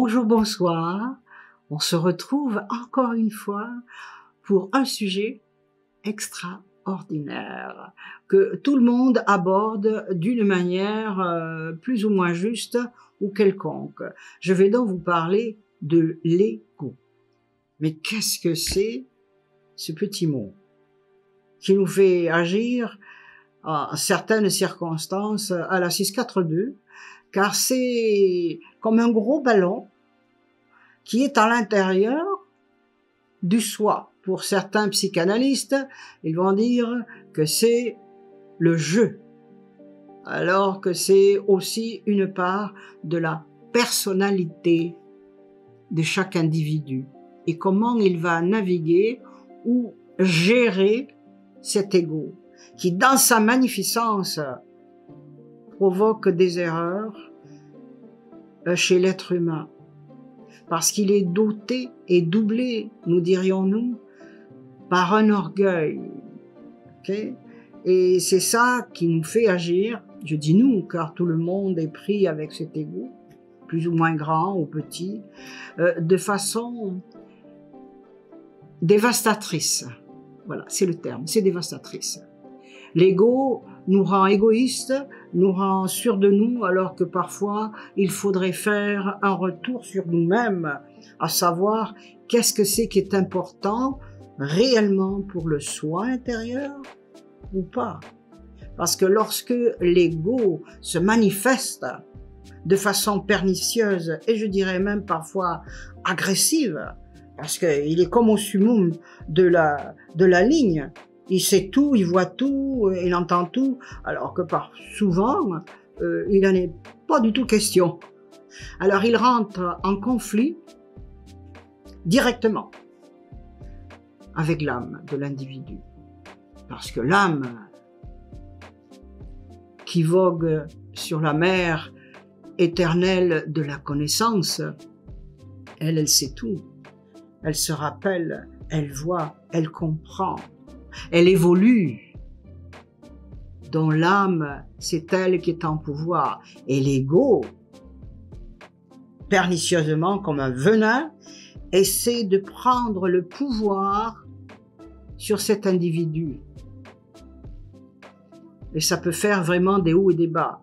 Bonjour, bonsoir. On se retrouve encore une fois pour un sujet extraordinaire que tout le monde aborde d'une manière plus ou moins juste ou quelconque. Je vais donc vous parler de l'ego. Mais qu'est-ce que c'est ce petit mot qui nous fait agir à certaines circonstances à la 642, car c'est comme un gros ballon qui est à l'intérieur du soi. Pour certains psychanalystes, ils vont dire que c'est le jeu, alors que c'est aussi une part de la personnalité de chaque individu et comment il va naviguer ou gérer cet ego qui, dans sa magnificence, provoque des erreurs chez l'être humain, parce qu'il est doté et doublé, nous dirions-nous, par un orgueil. Okay? Et c'est ça qui nous fait agir, je dis nous, car tout le monde est pris avec cet ego, plus ou moins grand ou petit, de façon dévastatrice. Voilà, c'est le terme, c'est dévastatrice. L'ego nous rend égoïstes, nous rend sûrs de nous, alors que parfois il faudrait faire un retour sur nous-mêmes, à savoir qu'est-ce que c'est qui est important réellement pour le soi intérieur ou pas. Parce que lorsque l'ego se manifeste de façon pernicieuse et je dirais même parfois agressive, parce qu'il est comme au summum de la ligne, il sait tout, il voit tout, il entend tout, alors que souvent, il n'en est pas du tout question. Alors il rentre en conflit directement avec l'âme de l'individu. Parce que l'âme qui vogue sur la mer éternelle de la connaissance, elle sait tout. Elle se rappelle, elle voit, elle comprend. Elle évolue, dont l'âme, c'est elle qui est en pouvoir. Et l'ego, pernicieusement comme un venin, essaie de prendre le pouvoir sur cet individu. Et ça peut faire vraiment des hauts et des bas.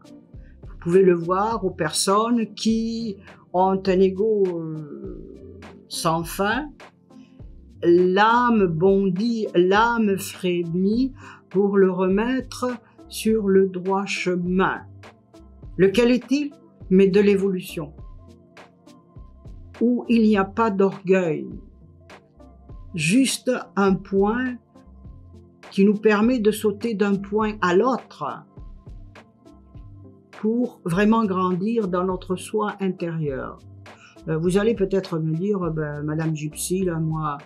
Vous pouvez le voir aux personnes qui ont un ego sans fin. L'âme bondit, l'âme frémit pour le remettre sur le droit chemin. Lequel est-il? Mais de l'évolution, où il n'y a pas d'orgueil, juste un point qui nous permet de sauter d'un point à l'autre pour vraiment grandir dans notre soi intérieur. Vous allez peut-être me dire, Madame Gypsy, là, moi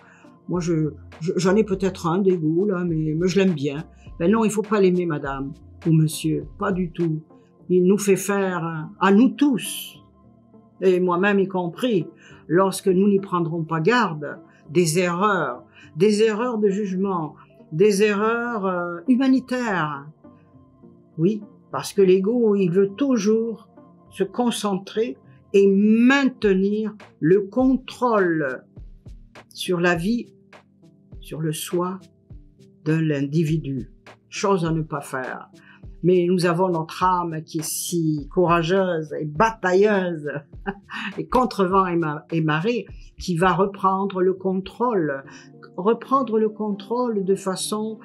j'en ai peut-être un d'ego, là, mais je l'aime bien. Ben non, il faut pas l'aimer, madame ou monsieur, pas du tout. Il nous fait faire, à nous tous, et moi-même y compris, lorsque nous n'y prendrons pas garde, des erreurs de jugement, des erreurs humanitaires. Oui, parce que l'ego, il veut toujours se concentrer et maintenir le contrôle sur la vie, sur le soi de l'individu. Chose à ne pas faire. Mais nous avons notre âme qui est si courageuse et batailleuse et contre vent et marée qui va reprendre le contrôle de façon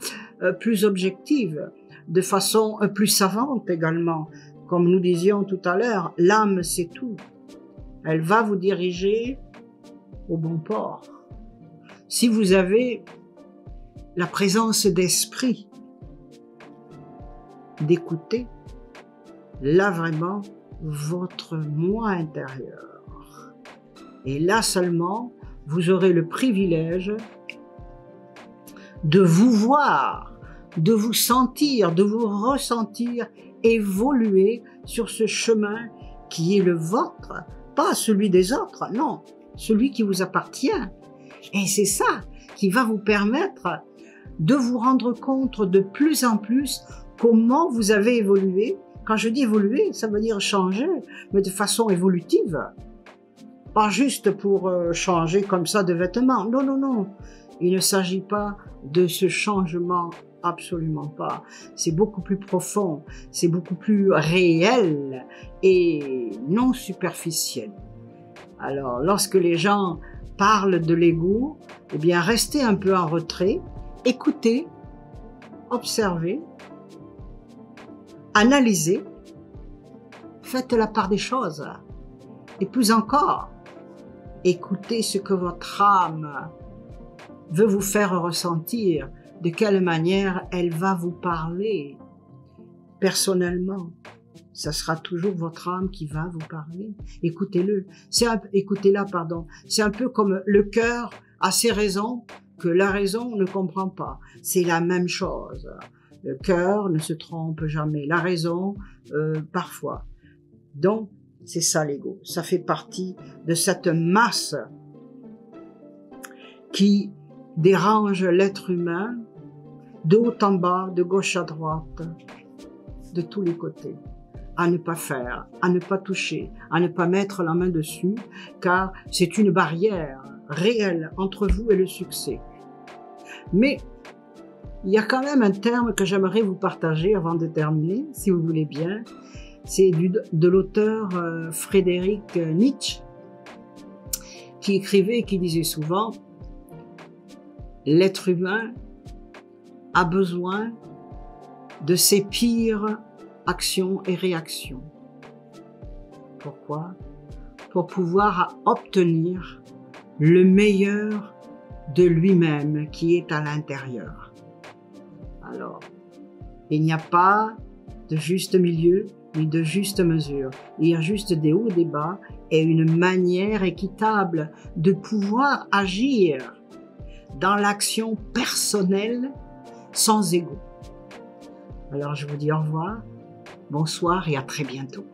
plus objective, de façon plus savante également. Comme nous disions tout à l'heure, l'âme c'est tout. Elle va vous diriger au bon port. Si vous avez la présence d'esprit, d'écouter, là vraiment, votre moi intérieur. Et là seulement, vous aurez le privilège de vous voir, de vous sentir, de vous ressentir évoluer sur ce chemin qui est le vôtre, pas celui des autres, non, celui qui vous appartient. Et c'est ça qui va vous permettre de vous rendre compte de plus en plus comment vous avez évolué. Quand je dis évoluer, ça veut dire changer, mais de façon évolutive. pas juste pour changer comme ça de vêtements. Non, non, non. Il ne s'agit pas de ce changement, absolument pas. C'est beaucoup plus profond, c'est beaucoup plus réel et non superficiel. Alors, lorsque les gens parlent de l'ego, eh bien, restez un peu en retrait, écoutez, observez, analysez, faites la part des choses. Et plus encore, écoutez ce que votre âme veut vous faire ressentir, de quelle manière elle va vous parler. Personnellement, ça sera toujours votre âme qui va vous parler. Écoutez-le. Écoutez-la, pardon. C'est un peu comme le cœur a ses raisons que la raison ne comprend pas. C'est la même chose. Le cœur ne se trompe jamais. La raison, parfois. Donc, c'est ça l'ego. Ça fait partie de cette masse qui dérange l'être humain de haut en bas, de gauche à droite, de tous les côtés. À ne pas faire, à ne pas toucher, à ne pas mettre la main dessus, car c'est une barrière réelle entre vous et le succès. Mais il y a quand même un terme que j'aimerais vous partager avant de terminer, si vous voulez bien. C'est de l'auteur Friedrich Nietzsche, qui écrivait et qui disait souvent « L'être humain a besoin de ses pires actions et réactions. » Pourquoi? Pour pouvoir obtenir le meilleur de lui-même qui est à l'intérieur. Alors, il n'y a pas de juste milieu ni de juste mesure. Il y a juste des hauts et des bas et une manière équitable de pouvoir agir dans l'action personnelle sans ego. Alors je vous dis au revoir, bonsoir et à très bientôt.